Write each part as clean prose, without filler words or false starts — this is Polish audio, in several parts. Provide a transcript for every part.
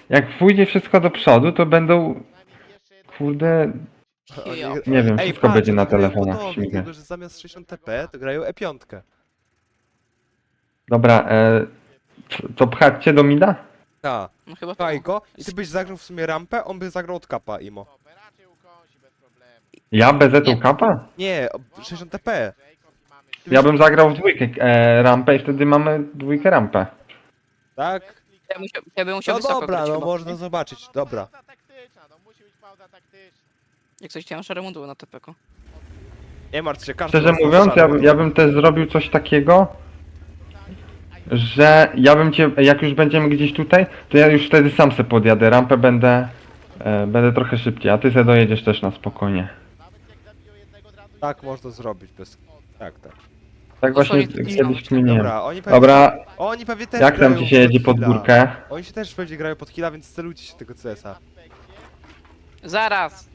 Jak pójdzie wszystko do przodu, to będą... Kurde... Nie wiem, wszystko będzie na telefonach. Podobnie, Śmigę. tylko że zamiast 60 TP to grają E5. Dobra, to pchać cię do mida? Tak. No chyba to. Pchaj go i ty byś zagrał w sumie rampę, on by zagrał od kapa, Imo. Ja bez Nie. etu kapa? Nie, 60 TP. Ty Ja byś- bym zagrał w dwójkę rampę i wtedy mamy dwójkę rampę. Tak? Ja bym musiał No wysoko dobra, grać no chyba. można zobaczyć, dobra. Jak coś chciałem szare munduły na TPK. Nie martw się, każdy Szczerze ma swój mówiąc, szarm. ja bym też zrobił coś takiego, że ja bym cię, jak już będziemy gdzieś tutaj, to ja już wtedy sam se podjadę rampę, będę trochę szybciej, a ty se dojedziesz też na spokojnie. Tak można zrobić bez... Tak. Tak właśnie Dosłownie taki kiedyś sam. kminiłem. Dobra, oni pewnie... Dobra, Oni pewnie też jak tam grają ci się jedzie pod heala. górkę? Oni się też pewnie grają pod heala, więc celujcie się tego CS-a. Zaraz!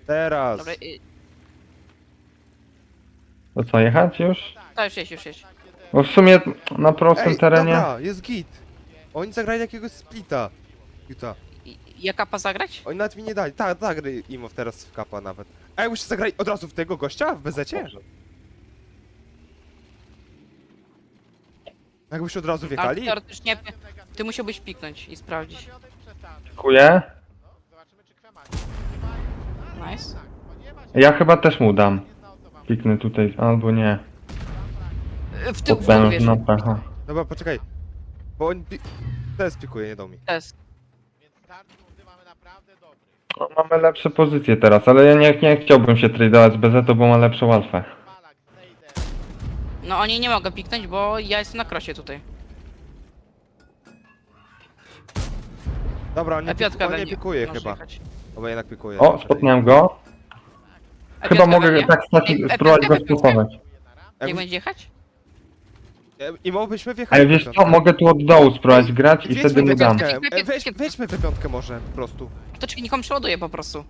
Teraz. Dobra, To co, jechać już? to już jeść. Bo w sumie na prostym terenie... Dobra, jest git. Oni zagrali jakiegoś splita. Juta. Jak kapa zagrać? Oni nawet mi nie dali. Tak, zagraj Imo teraz w kapa nawet. A jakbyście zagrali od razu w tego gościa? W bezecie? Jakbyście od razu Ale wjechali? teoretycznie ty musiałbyś piknąć i sprawdzić. Dziękuję. Nice. Ja chyba też mu dam. Kliknę tutaj, albo nie. W tył Poddałem wiesz. na pecha. Dobra, poczekaj. Bo on... Teraz pikuje, nie do mi. Test. No, mamy lepsze pozycje teraz, ale ja nie chciałbym się tradeować bez Eto, bo ma lepszą alfę. No oni nie mogą piknąć, bo ja jestem na krosie tutaj. Dobra, on nie, E5 on nie będzie. pikuje Możesz chyba. jechać. Bo jednak pikuje. O, spotnąłem go. Chyba mogę tak spróbować go spotować. Jak będzie jechać? I moglibyśmy wjechać. Ale wiesz co, mogę tu od dołu spróbować grać i Wiedźmy wtedy mu dam. Weźmy wypiątkę może po prostu. To czekaj, niech on przeładuje po prostu.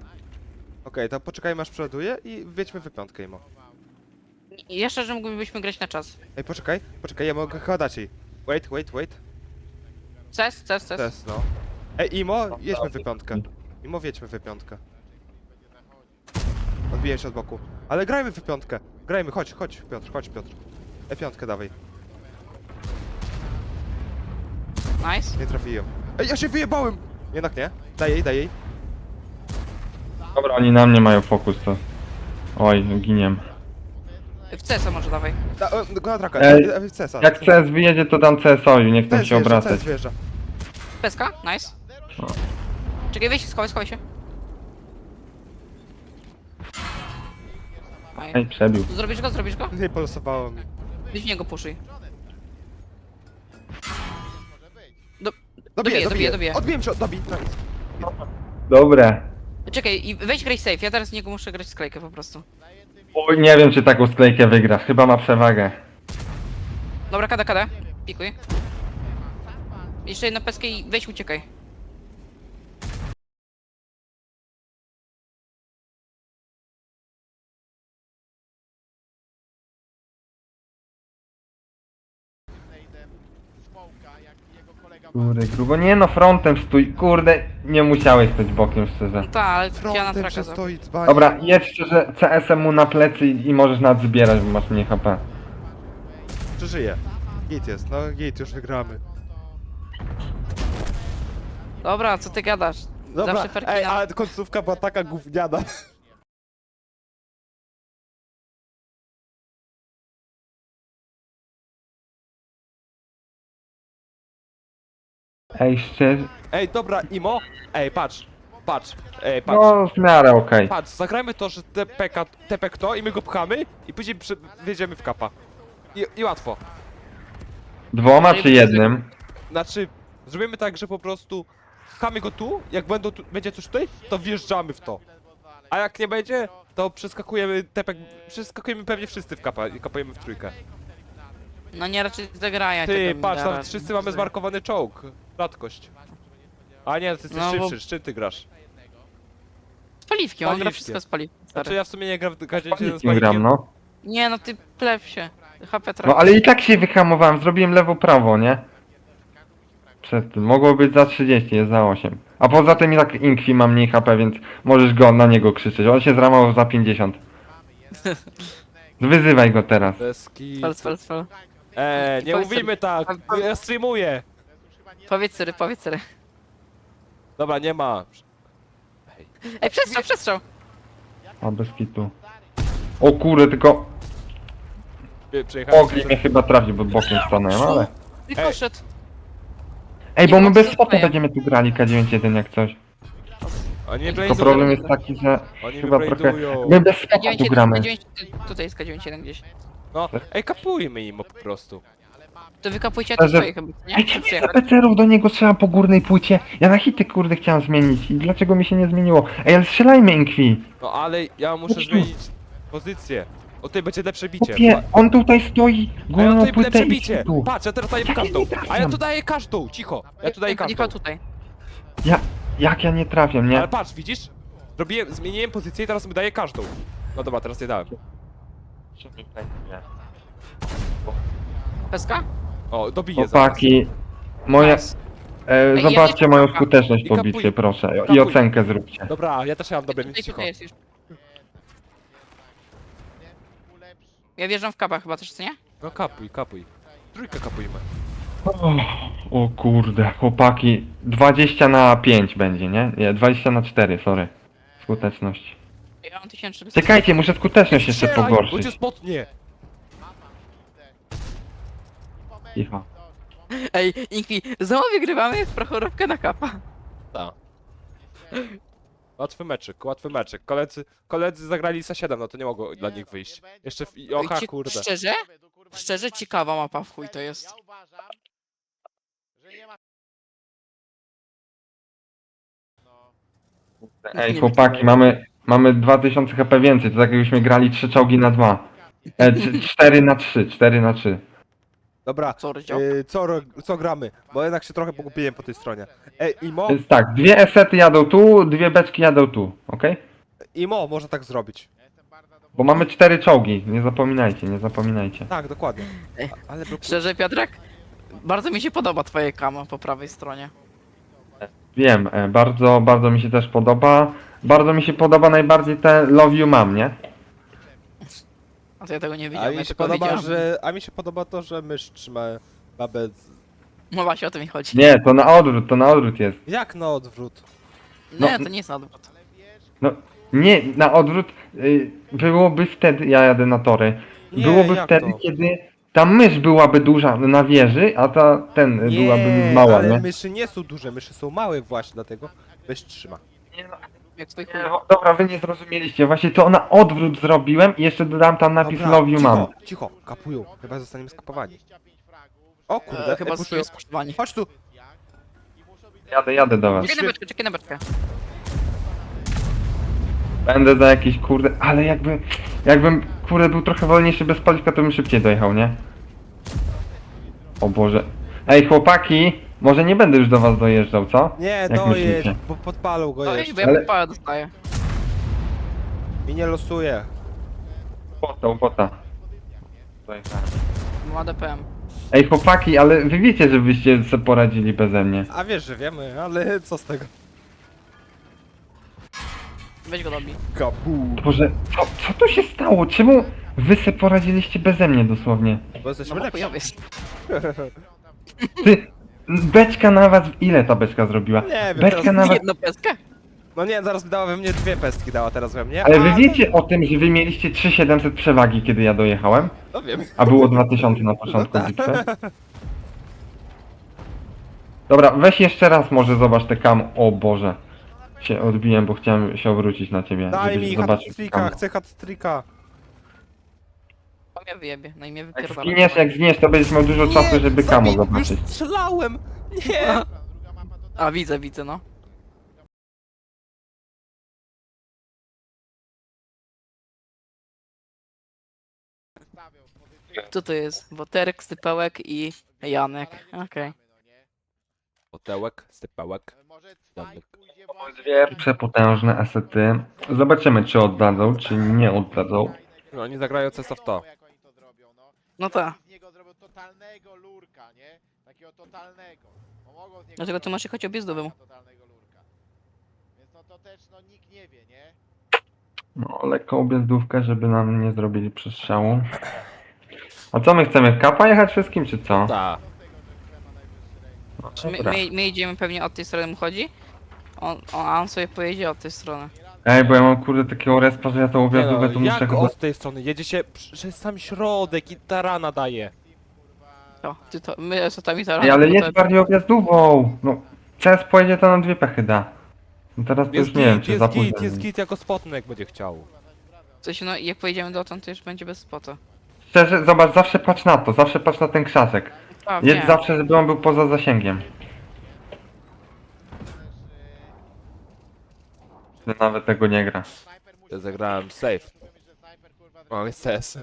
Okej, to poczekajmy aż przeładuje i wiedźmy wypiątkę, Imo. I jeszcze, że moglibyśmy grać na czas. Ej, poczekaj, ja mogę chyba dać jej. Wait. Ces. Test, no. Ej, Imo, jedźmy wypiątkę. Imo, wiedźmy wypiątkę. Odbiję się od boku. Ale grajmy wypiątkę. Grajmy, chodź, Piotr, Piotr. E5 dawaj. Nice. Nie trafiłem. Ej, ja się wyjebałem! Jednak nie. Daj jej. Dobra, oni na mnie mają fokus, to... Oj, giniem. W CS może dawaj. Go na traka, Ej, CS-a. Jak CS wyjedzie, to dam CS-owi, nie chcę CS się wjeżdża, obracać. CS wjeżdża. Peska, nice. O. Czekaj, wyjść, schowaj się. Ej, przebił. Zrobisz go? Nie polosowało mi. Weź w niego puszuj. Dobiję. Odbiłem się, dobij. Dobre. Czekaj, i weź graj safe, ja teraz z niego muszę grać sklejkę po prostu. Oj, nie wiem, czy taką sklejkę wygra. Chyba ma przewagę. Dobra, kada. Pikuj. Jeszcze jedną peskę i weź uciekaj. Kurde, grubo. Nie no, frontem stój. Kurde, nie musiałeś stać bokiem, szczerze. No tak, ale ja na Frontem traka się za. stoi dzbanie. Dobra, jedź szczerze CS-em mu na plecy i możesz nawet zbierać, bo masz mniej HP. Przeżyje. Git jest, no git, już wygramy. Dobra, co ty gadasz? Dobra, Zawsze perki ej, na... ale końcówka była taka gówniana. Ej, szczerze... Ej, dobra, Imo. Ej, patrz. Patrz. No, w miarę okej. Patrz, zagrajmy to, że TPK to i my go pchamy i później wjedziemy w kapa. I łatwo. Dwoma czy jednym? Znaczy, zrobimy tak, że po prostu pchamy go tu, jak będzie coś tutaj, to wjeżdżamy w to. A jak nie będzie, to przeskakujemy pewnie wszyscy w kapa i kapujemy w trójkę. No nie, raczej zagrają. Ty, patrz, tam wszyscy mamy zmarkowany czołg. Rzadkość. A nie, ty jesteś No, bo- szybszy, z czym ty grasz? Z paliwkiem, on gra Paliwkiem. wszystko z paliwkiem. Znaczy ja w sumie nie gram w gadzie z Nie gram, no. Nie no, ty pleb się. HP No ale i tak się wyhamowałem, zrobiłem lewo-prawo, nie? Niestety, mogło być za 30, jest za 8. A poza tym i tak Inkwi ma mniej HP, więc możesz go na niego krzyczeć. On się zramował za 50. Wyzywaj go teraz. Deski. Spell. Nie Powiedz mówimy tak, ja streamuję. Powiedz Syry. Dobra, nie ma. Ej, przestrzał! A bez kitu. O kurde, tylko Przyjechałem. Ogli mnie chyba trafi, bo bokiem stanąłem, ale... I poszedł. Ej, bo Nie my ma bez co spota zostaje. będziemy tu grali K91 jak coś. Oni Tylko Tylko bladują. problem jest taki, że Oni chyba trochę... bladują. My bez spota tu K91, gramy. tutaj jest K91 gdzieś. No, ej, kapujmy im po prostu. To wykapujcie Ale te swoje chyba, nie? Ej, Chcę nie przyjechać. PC-ów do niego trzeba po górnej płycie. Ja na hity kurde chciałem zmienić i dlaczego mi się nie zmieniło? Ej, ale strzelajmy Inkwi. No ale ja muszę zmienić pozycję. O tutaj będzie lepsze bicie. Kupie, on tutaj stoi, A ja górną tutaj płytę lepsze i bicie. tu. Patrz, ja teraz daję Jak ja każdą. nie trafiam? A ja tu daję każdą, cicho. Ja tu daję każdą. Niko tutaj. Jak ja nie trafiam, nie? Ale patrz, widzisz? Zmieniłem pozycję i teraz mi daję każdą. No dobra, teraz nie dałem. Peska? O, dobiję zaraz. Chłopaki, moja... Nice. ja zobaczcie nie moją trafiam. skuteczność I po kapuj. bitwie, proszę. I Kapuj. ocenkę zróbcie. Dobra, ja też mam dobre, więc cicho. Tutaj jest już. Ja wjeżdżam w kapa chyba też, co nie? No kapuj. Trójkę kapujmy. O kurde, chłopaki, 20 na 5 będzie, nie? Nie, 20 na 4, sorry. Skuteczność. Ja mam 1000 Czekajcie, muszę skuteczność jeszcze Strzelaj, bo cię pogorszyć. spotnie. Cicho. Ej, Inkwi, znowu wygrywamy prochorówkę na kapa. Tak. Łatwy meczyk. Koledzy zagrali za 7, no to nie mogło dla nich wyjść. Jeszcze oha, kurde. Szczerze ciekawa mapa w chuj to jest. Ej, chłopaki, mamy 2000 HP więcej, to tak jakbyśmy grali 3 czołgi na 2. 4 na 3, 4 na 3. Dobra, Sorry, dział. co gramy? Bo jednak się trochę pogubiłem po tej stronie. Ej, Więc tak, dwie esety jadą tu, dwie beczki jadą tu, okej? Imo, można tak zrobić. Bo mamy 4 czołgi, nie zapominajcie, nie zapominajcie. Tak, dokładnie. Ej, Ale był... Szczerze, Piotrek, bardzo mi się podoba twoje kamo po prawej stronie. Wiem, bardzo mi się też podoba. Bardzo mi się podoba najbardziej te Love You Mam, nie? A to ja tego nie A widziałem, ja mi się tylko podoba, widziałem. a mi się podoba to, że mysz trzyma babę z... No właśnie o to mi chodzi. Nie, to na odwrót jest. Jak na odwrót? Nie, to nie jest na odwrót. No, nie, na odwrót byłoby wtedy, ja jadę na tory, Nie, byłoby jak wtedy, to? kiedy ta mysz byłaby duża na wieży, a byłaby mała, ale nie? myszy nie są duże, myszy są małe właśnie, dlatego mysz trzyma. Jak twój chuj. No, dobra, wy nie zrozumieliście, właśnie to na odwrót zrobiłem i jeszcze dodałem tam napis Dobra, Love You Mam. cicho, kapują, chyba zostaniemy skapowani. O kurde, Chyba puszują. zostaje skrzyżowanie. Chodź tu! Jadę do was. Czekaj na beczkę. Będę za jakiś kurde, ale jakbym kurde był trochę wolniejszy bez paliwka, to bym szybciej dojechał, nie? O Boże. Ej chłopaki, może nie będę już do was dojeżdżał, co? Nie, Jak dojedź, myślicie? bo podpalą go Oj, bo jeszcze. ja Ale- podpałę dostaję. I nie losuje. Bota. Ma DPM. Ej chłopaki, ale wy wiecie, że byście sobie poradzili beze mnie. A wiesz, że wiemy, ale co z tego? Weź go dobij. Kapu. Boże, co tu się stało? Czemu wy sobie poradziliście beze mnie dosłownie? Bo No jesteśmy bo lepsi. chujowy jest. Ty, beczka na was, ile ta beczka zrobiła? Nie wiem, Beczka teraz- na was, Jedną peskę? No nie, zaraz dała we mnie 2 pestki, dała teraz we mnie. ale wy a- wiecie o tym, że wy mieliście 3700 przewagi, kiedy ja dojechałem? No wiem. A było 2000 na początku No tak. bitwy? Dobra, weź jeszcze raz może zobacz te kam... O Boże. Się odbiłem, bo chciałem się obrócić na ciebie, Daj żebyś mi zobaczył te hat-tricka, kamy. chcę hat-tricka. To mnie wyjebie, no i mnie Jak wypierdala. zginiesz, to będziesz miał dużo czasu, żeby kamo Już zobaczyć. strzelałem! Nie! A widzę, no. Kto to jest? Woterek, Stypełek i Janek. Okej. Otełek, stypełek. Janek. Dwie przepotężne asety. Zobaczymy, czy oddadzą, czy nie oddadzą. No oni zagrają co w to. No tak. Z niego zrobił totalnego lurka, nie? Takiego totalnego. Bo mogą z niego Dlatego ty zrobić masz jechać objazdowym. totalnego lurka. Więc no to też no nikt nie wie, nie? No, lekką objazdówkę, żeby nam nie zrobili przestrzału. A co my chcemy? Kapa jechać wszystkim, czy co? Ta. Co z tego, że Kle ma najwyższy rating? No, Czy dobra. my idziemy pewnie od tej strony mu chodzi? A on sobie pojedzie od tej strony. Ej, bo ja mam kurde takiego respa, że ja tą Nie objazdówkę no, tu muszę jak chyba... od tej strony? Jedzie się przez sam środek i tarana daje. To, ty to, my z tami teraz. Ej, ale jedź bardziej objazdówą! No, CS pojedzie to na 2 pechy da. No teraz to już nie wiem, czy za późno. jest git, ja go spotnę jak będzie chciał. W sensie, no jak pojedziemy dotąd, to już będzie bez spota. Szczerze, zobacz, zawsze patrz na to, zawsze patrz na ten krzasek. A, Jedź wiem. zawsze, żeby on był poza zasięgiem. Że nawet tego nie gra. Ja zagrałem safe. O, jest CS.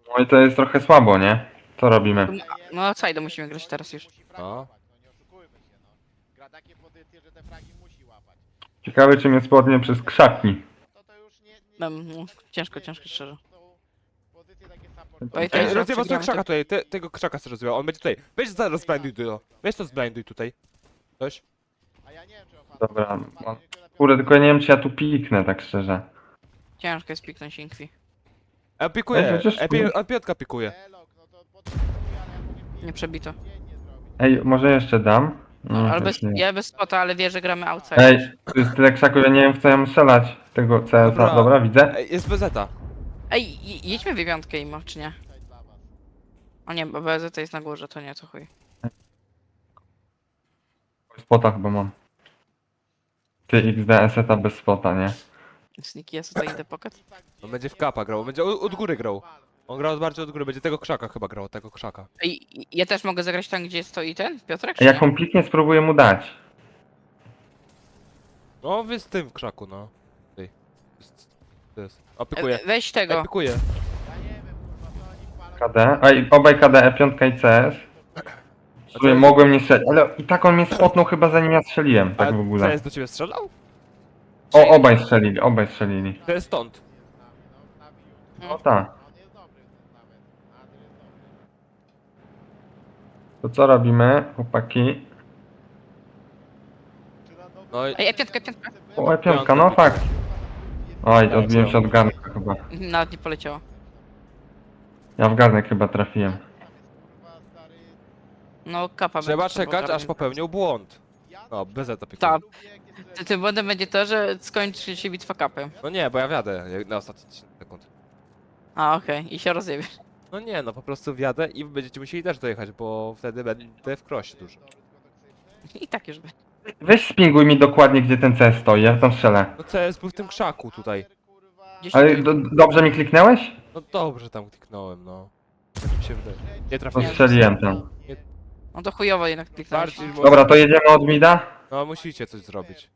No i to jest trochę słabo, nie? Co robimy? No outside musimy grać teraz już. No. Nie oszukujmy się, no. Gra takie pozycje, że te fragi musi łapać. Ciekawe, czy mnie spodnie przez krzaki. To już nie... No, ciężko szczerze. Są pozycje takie supportowe. Oj, to Ej, jest- rozjebał sobie przegramy krzaka tutaj, tego krzaka sobie rozjebał, on będzie tutaj. Weź zaraz blinduj to. Weź to zblinduj tutaj. Ktoś? A ja nie wiem, czy opłacę. Dobra, kurde, tylko ja nie wiem, czy ja tu piknę, tak szczerze. Ciężko jest piknąć Inkwi. E, pikuje, Ej, przecież- Piątka pikuje. Elok, no to potrzebuję, ale ja mogę Nie przebito. dziennie zrobić. Ej, może jeszcze dam? No, ale bez, też nie. ja bez spota, ale wie, że gramy outside. Ej, tu jest tyle krzaków, ja nie wiem, w co ja mam strzelać. Tego CS-a, Dobra. dobra, widzę. Ej, jest bezeta. Ej, jedźmy w dziewiątkę ima, czy nie? O nie, bo BZ to jest na górze, to nie, to chuj. Spota chyba mam. Ty XD, seta bez spota, nie? Sneaky jest tutaj in the pocket. On będzie w kapa grał, on będzie od góry grał. On grał bardziej od góry, będzie tego krzaka chyba grał, tego krzaka. Ej, ja też mogę zagrać tam, gdzie stoi ten Piotrek, czy Ej, nie? jak on piknie, spróbuję mu dać. No, wy z tym w krzaku, no. Tej. To jest. O, pikuje. Weź Ej, tego. pikuje. Ja nie wiem, kurwa, co oni palą. KD. Ej, obaj KD, E5 i CS. Sobie mogłem nie strzelić, ale i tak on mnie spotnął chyba zanim ja strzeliłem, tak w Co ogóle. jest do ciebie strzelał? O, obaj strzelili, obaj strzelili. To jest stąd. No tak. On jest dobry nawet. Adry jest dobry. To co robimy, chłopaki? No i Ej, piątka. O, E5, no fakt. Oj, odbiłem się od garnka chyba. Nawet nie poleciało. Ja w garnek chyba trafiłem. Kurwa, stary. No, kapa trzeba będzie czekać, ogarnąć. aż popełnił błąd. Ja O, bezeta pikuje. Tak. lubię, jak jest Tym błędem będzie to, że skończy się bitwa kapem. No nie, bo ja wjadę na ostatnie 10 sekund. A, okej, i się rozjebiesz. No nie, no po prostu wjadę i będziecie musieli też dojechać, bo wtedy będę w krosie dużo. I tak już będzie. Weź spinguj mi dokładnie, gdzie ten CS stoi, ja tam strzelę. No CS był w tym krzaku tutaj. Gdzieś Ale dobrze mi kliknęłeś? No dobrze tam kliknąłem, no. Tak mi się wydaje. Nie To trafiłem. strzeliłem tam. No to chujowo jednak kliknąłeś. Bardziej może... Dobra, to jedziemy od mida? No musicie coś zrobić.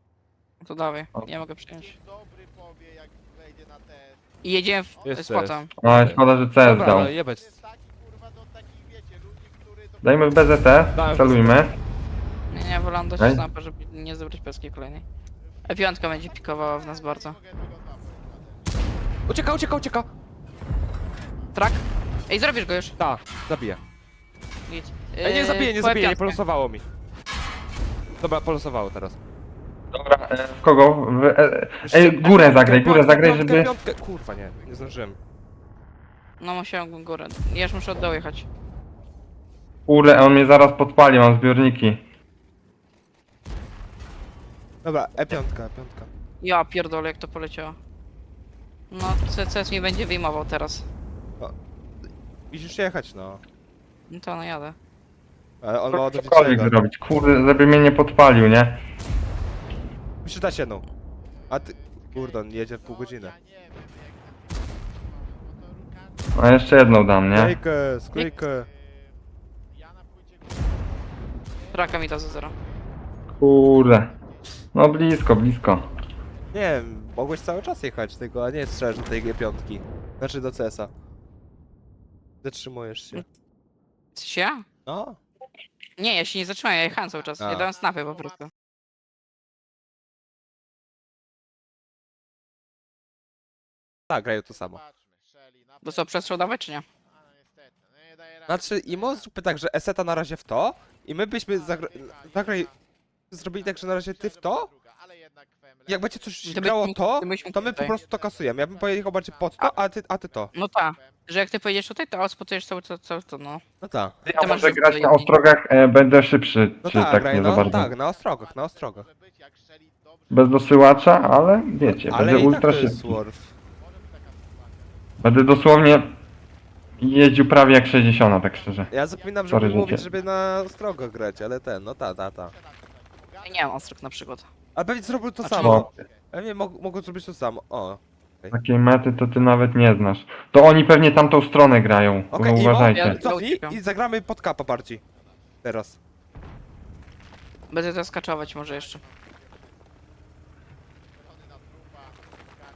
No to dawaj, nie mogę przyjąć. dobry powie, jak wejdzie na test. I jedziemy Jest spotem. No, szkoda, że CS Dobra, dał. no jebać. Jest taki, kurwa, do takich, wiecie, ludzi, który... To... Dajmy w BZT, Dałem w celujmy. Nie, wolę dać Ej. snapa, żeby nie zebrać peski kolejnej. E5 będzie pikowała w nas bardzo. Ucieka! Trak? Ej, zrobisz go już. Tak, zabiję. Git. Ej, nie zabiję, nie po zabiję, nie E5. polosowało mi. Dobra, polosowało teraz. Dobra, w kogo? Ej, górę zagraj, żeby... Piątkę. Kurwa, nie zdążyłem. No musiałem górę. Ja już muszę od dołu jechać. Kurde, on mnie zaraz podpali, mam zbiorniki. Dobra, E5. Ja pierdolę, jak to poleciało. No, CS mi będzie wyjmował teraz. Musisz jechać, no. No to no jadę. Ale on ma do Cokolwiek niczego. zrobić, kurde, żeby mnie nie podpalił, nie? Musisz dać jedną. A ty... Kurde, on jedzie w pół godziny. A jeszcze jedną dam, nie? Sklejkę. Ja na płycie... Traka mi da za 0. Kurde. No blisko. Nie wiem, mogłeś cały czas jechać tego, a nie strzelasz do tej piątki. Znaczy do CS-a. Zatrzymujesz się. Się? No. Nie, ja się nie zatrzymałem, ja jechałem cały czas. A. Ja dałem snapy po prostu. Tak, grają to samo. Patrzmy, Shelly, na To co, przestrzał dawać, czy nie? A no niestety, no nie daje rady. Znaczy, Imo zróbmy tak, że Eseta na razie w to i my byśmy zagrali... Zrobili tak, że na razie ty w to, Ale jednak Kwemle- jak będzie coś Gdybyśmy- grało to, gdybyśmy to my po tutaj. prostu to kasujemy. Ja bym pojechał bardziej pod to, a ty to. No tak. Że jak ty pojedziesz tutaj, to spotujesz całe to, no. No tak. Ja Ty masz może grać tutaj na jedni. ostrogach, będę szybszy, No czy tak, tak graj, nie za no bardzo. tak, na ostrogach, na ostrogach. Może być, jak strzeli dobrze, Bez dosyłacza, ale wiecie, Ale będę i tak ultra to jest szybki. Swarf. może być taka sytuacja. Będę dosłownie jeździł prawie jak 60, tak szczerze. Ja zapominam, Sorry, żeby mówić, życie. żeby na ostrogach grać, ale ten, ta. Ja nie mam ostróg na przykład. A pewnie zrobił to A samo. Bo Pewnie mogą zrobić to samo. O. takiej mety to ty nawet nie znasz. To oni pewnie tamtą stronę grają, Okej, okay, Imo, uważajcie. ja- cofnij i zagramy pod kapa bardziej. Teraz. Będę to skaczować może jeszcze.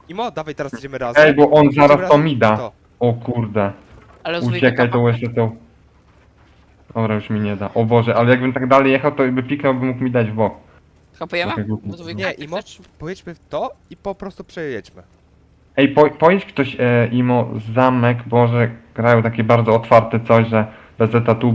Imo, dawaj, teraz idziemy razem. Ej, bo on Idziemy zaraz to razem. mi da. To. O kurde. Ale rozwójkę Uciekaj kapa. tą esetą. Dobra, już mi nie da. O Boże, ale jakbym tak dalej jechał, to by piknął, by mógł mi dać w bok. Kapujemy? Trochę głupi. Rozwójkę? Nie, Imo, pojedźmy w to i po prostu przejedźmy. Ej, pojedź ktoś, Imo, zamek, Boże, grają takie bardzo otwarte coś, że bez etatu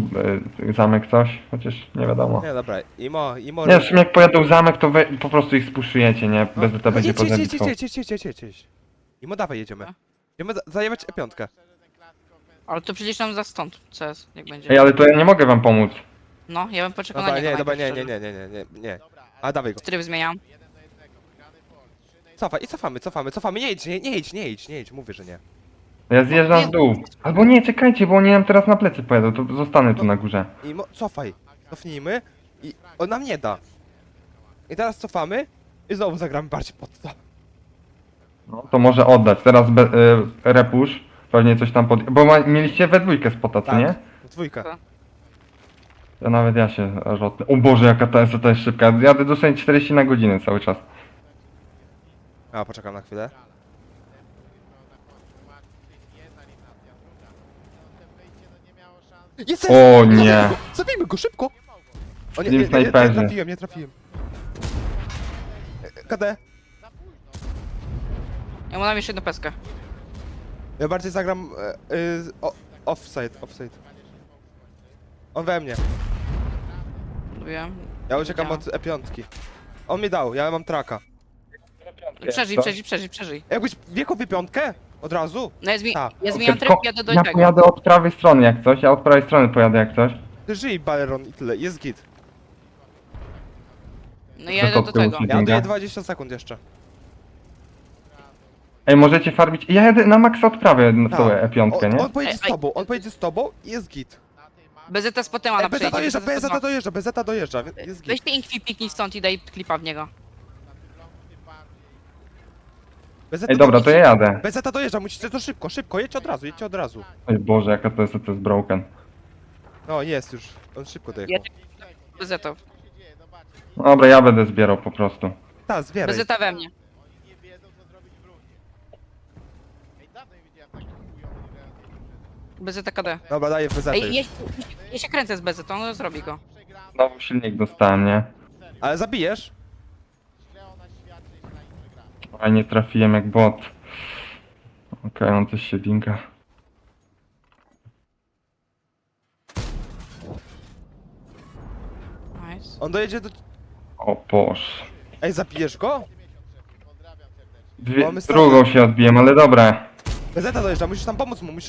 zamek coś, chociaż nie wiadomo. Nie, dobra, Imo. Nie, w sumie jak pojadą zamek, to wy po prostu ich spuszujecie, nie? No, Bez eta będzie jedź. pozabitką. Jedź. Imo, dawaj, jedziemy. No. Idziemy zajebać E5. Ale to przecież nam za stąd CS, jak będzie. Ej, ale to ja nie mogę wam pomóc. No, ja bym poczekał Dobra, na niego. nie, dobra, najpierw, nie. szczerze. A dawaj go. Tryb zmieniam. Cofaj i cofamy. Nie idź, mówię, że nie. Ja zjeżdżam Nie, w dół. Albo nie, czekajcie, bo oni nam teraz na plecy pojadą, to zostanę tu na górze. Imo, cofnijmy i on nam nie da. I teraz cofamy i znowu zagramy bardziej pod to. No, to może oddać. Teraz repusz. Pewnie coś tam bo mieliście we dwójkę spota, co Tak. nie? Dwójka. Tak. Ja nawet ja się rotnę. O Boże, jaka ta jest szybka. Jadę dosłownie 40 na godzinę cały czas. A, poczekam na chwilę. Jest! O nie. Zabijmy go szybko! O Stream snajperzy. Nie trafiłem. KD. Ja mu dam jeszcze jedną peskę. Ja bardziej zagram offside. On we mnie. Lubiłem. Ja uciekam Działa. od E5. On mi dał, ja mam traka. Przeżyj. Jakbyś wjechał w E5 od razu? No Tak. ja zmieniam tryb, jadę do Ja tego. pojadę od prawej strony jak coś, ja od prawej strony pojadę jak coś. Ty żyj, Baleron, i tyle, jest git. No ja jadę do Zakopnął tego. się. Ja daję Dinga. 20 sekund jeszcze. Ej, możecie farmić. Ja jadę na maksa od prawej w tą Tak. E5, nie? On pojedzie z Ej, tobą, i jest git. BZT spotem na BZ dojeżdża, przejdzie. BZ dojeżdża, jest Weź git. ty inkwi piknij stąd i daj klipa w niego. BZ Ej, dobra, to ja jadę. BZ dojeżdża, musicie to szybko, jedźcie od razu. Oj Boże, jaka to jest broken. No, jest już, on szybko dojechał. BZT. No dobra, ja będę zbierał po prostu. Tak, zbieraj. BZT we mnie. Oni nie wiedzą, co zrobić w rundzie. Ej, dawno nie widziałem takich chujowych grających. BZT KD. Dobra, daję BZ Ej, już. ja się kręcę z BZT, on zrobi go. Znowu silnik dostałem, nie? Ale zabijesz? Źle ona świadczy, jeśli na nim przegramy. A nie trafiłem jak bot. Okej, on coś się dinga. Nice. On dojedzie do... O Boże. Ej, zabijesz go? Pozdrawiam serdecznie. Mamy Drugą się odbiłem, ale dobra. BZ dojeżdża, musisz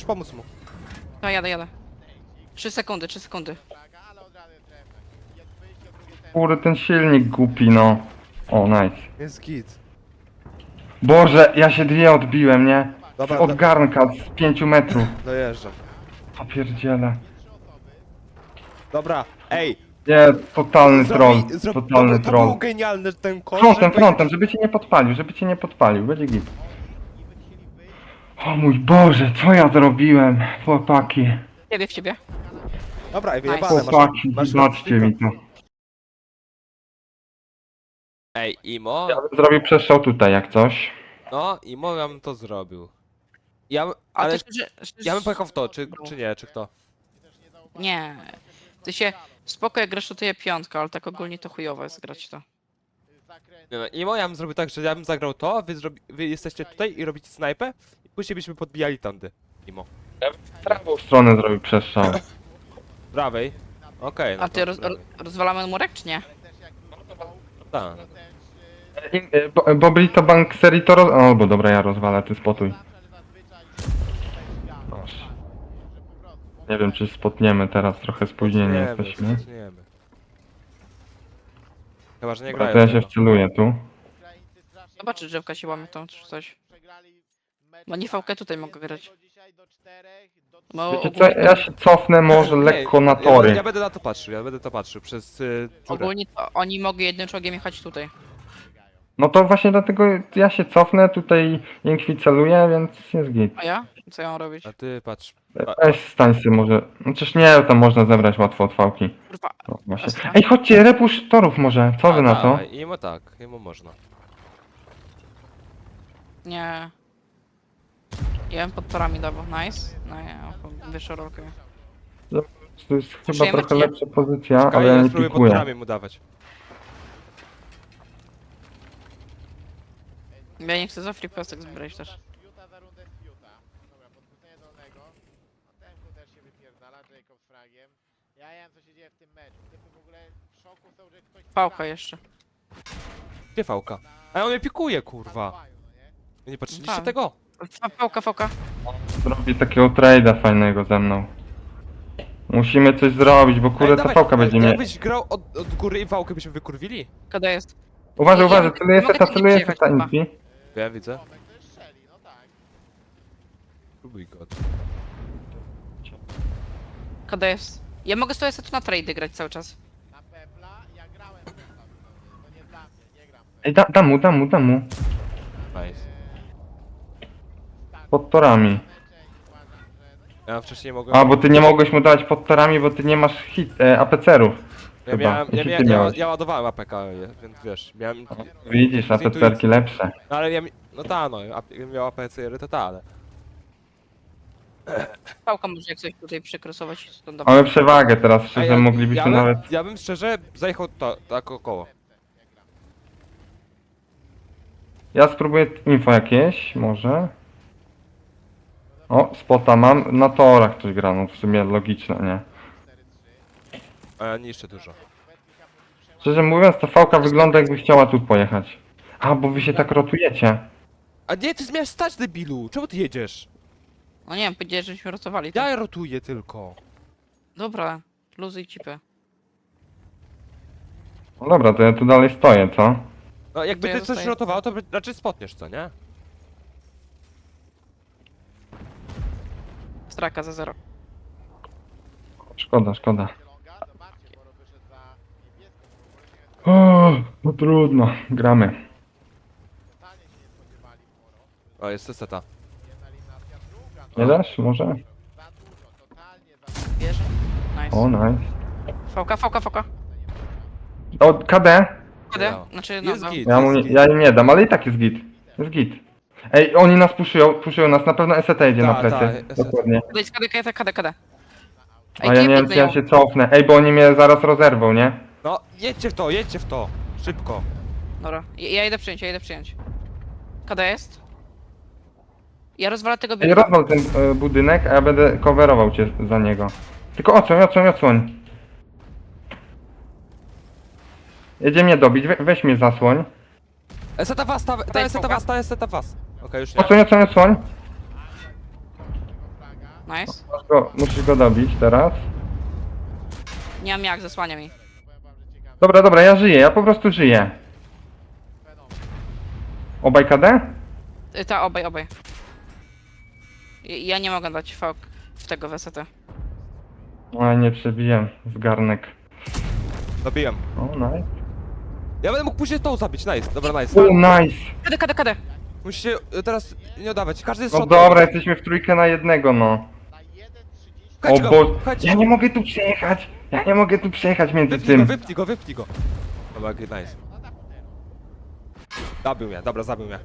pomóc mu. No jadę. 3 sekundy. Uwaga, ale od razu trefnąć. Jest wyjście od drugiej tempo. Kurde, ten silnik głupi, no. O, nice. Jest git. Boże, ja się dwie odbiłem, nie? Dobra, Od garnka z 5 metrów. dojeżdżam. Popierdzielę. Dobra, ej. Nie, totalny troll. Totalny to był troll. genialny ten kod, Frontem, żeby cię nie podpalił, będzie git. O mój Boże, co ja zrobiłem, chłopaki. W ciebie. Dobra, ej, Nice. wyjebane, Chłopaki, zobaczcie mi to. Ej, Imo, Ja bym zrobił przestrzał tutaj, jak coś. no, Imo ja bym to zrobił. Ja, A ale ty szczerze, ja bym pojechał w to, czy nie, czy kto? Nie. Ty się spoko jak grasz tutaj piątka, ale tak ogólnie to chujowo jest grać to. Nie, no, Imo ja bym zrobił tak, że ja bym zagrał to, wy jesteście tutaj i robicie snajpę i później byśmy podbijali tądy. Imo. W prawą stronę zrobił przestrzał. Prawej? Okej, no A ty rozwalamy murek, czy nie? Tak. Bobli to bank serii to O, bo dobra, ja rozwalę, ty spotuj. Proszę. Nie wiem, czy spotniemy teraz, trochę spóźnieni jesteśmy. Zaczniemy. Chyba, że nie Dobra, grają. to ja się tego. wceluję tu. Zobacz, czy drzewka się łamią tam, czy coś. Bo nie VK tutaj mogę grać. Bo Wiecie co, ogólnie, ja się cofnę może lekko na Ja tory. będę na to patrzył, ja będę to patrzył przez dziurę. ogólnie to oni mogą jednym czołgiem jechać tutaj. No to właśnie dlatego ja się cofnę, tutaj Inkwi celuje, więc jest git. A ja? Co ja mam robić? A ty patrz. Weź stań sobie może, no przecież nie, tam można zebrać łatwo od fałki. Kurwa. No, właśnie. Ej, chodźcie, repusz torów może, co wy na to? Imo tak, imo można. Nie. Ja bym pod torami dawał. Nice. No nie, wyższą rolkę. To jest chyba Przyjemy trochę czy nie? lepsza pozycja, Czekaj, ale ja ja nie spróbuję pod pikuję. torami mu dawać. Ja nie chcę za free pestek zbierać też. Fiuta za rundę z Fiuta. Dobra, podkrócenie dolnego. No Temku też się wypierdala, Jacob z fragiem. Ja wiem co się dzieje w tym meczu. Typy w ogóle w szoku są, że ktoś... Pałka jeszcze. Gdzie fałka? A on mnie pikuje, kurwa. Hawaju, no nie? Wy nie patrzyliście Tak. tego? Pałka. Zrobi takiego trade'a fajnego ze mną. Musimy coś zrobić, bo kurde ta dawaj, fałka będzie mnie... Jakbyś grał od góry i fałkę byśmy wykurwili? Kada jest. Uważaj, Ja uważaj, celuje mogę seta, tu nie celuje przyjechać seta chyba. Inkwi. Ja widzę. Tomek to jest Shelly, no tak. Próbuj go. Kada jest. Ja mogę sobie tu na trade grać cały czas. Na Pepla ja grałem w ten sam, to nie dla mnie, nie gram. Ej, dam mu. Nice. Pod torami. Mecze i uważam, że... No, Ja wcześniej mogłem... A, bo ty nie mogłeś mu dać pod torami, bo ty nie masz APC-erów. Ja, chyba. miałem, Jeśli ty miałeś. ja ładowałem APK, więc wiesz, miałem... Widzisz, APC-erki lepsze. No ale ja... No ta no, miał APC-ery, to ta, ale... Pałka może jak coś tutaj przekrosować. To dobra. Mamy przewagę teraz, Ej, szczerze moglibyśmy bym, nawet... Ja bym szczerze zajechał to, tak około. Ja spróbuję info jakieś, może. O, spota mam. Na torach coś gra, no w sumie logiczne, nie? A ja niszczę dużo. Szczerze mówiąc, ta fałka wygląda jakby chciała tu pojechać. A, bo wy się tak rotujecie. A nie, ty miałeś stać, debilu! Czemu ty jedziesz? No nie wiem, powiedziałeś, żeśmy rotowali. Ja rotuję tylko. Dobra, luzuj cipę. No dobra, to ja tu dalej stoję, co? No jakby To ja ty coś zostaję. rotował, to raczej spotniesz, co nie? Straka za 0. Szkoda. Longa, zobaczcie, Boro wyszedł za niebieską, bo Boro się No trudno, gramy. totalnie się nie spodziewali Boro. O, jest seta. Jedna eliminacja, druga. Nie dasz? Może? Za dużo, totalnie za dużo. Bierze. Nice. O, nice. Fałka. O, KD! KD? No. Znaczy, no, Jest no. git, Ja, jest git. ja im nie dam, ale i tak jest git. Jest git. Ej, oni nas puszują nas, na pewno ST idzie na Ta, plecy. ta, ST. Dokładnie. KD. A ja nie wiem, czy ja się cofnę. Ej, bo oni mnie zaraz rozerwą, nie? No, jedźcie w to! Szybko. Dobra, ja idę przyjąć. KD jest? Ja rozwalę tego Ej, biega. rozwal ten budynek, a ja będę coverował cię za niego. Tylko odsłoń. Jedzie mnie dobić, weź mnie zasłoń. Seta was, ta Daj seta smoka. was, ta seta was. Okej, już nie. Odsłoń. Nice. Musisz go dobić teraz. Nie mam jak, zasłania mi. Dobra, ja żyję, ja po prostu żyję. Obaj KD? Ta, obaj. Ja nie mogę dać fałk w tego WST. O, nie przebiłem w garnek. Dobiłem. O, nice. Ja będę mógł później tą zabić, nice. Dobra, nice. O, nice. KD. Musicie teraz nie oddawać, każdy jest No shot. dobra, jesteśmy w trójkę na jednego, no. Na 1.30 Pchajcie O go, bo... pchajcie Ja go. nie mogę tu przejechać między tym. Wypnij go. Dobra, nice. Zabił mnie, dobra, zabił mnie.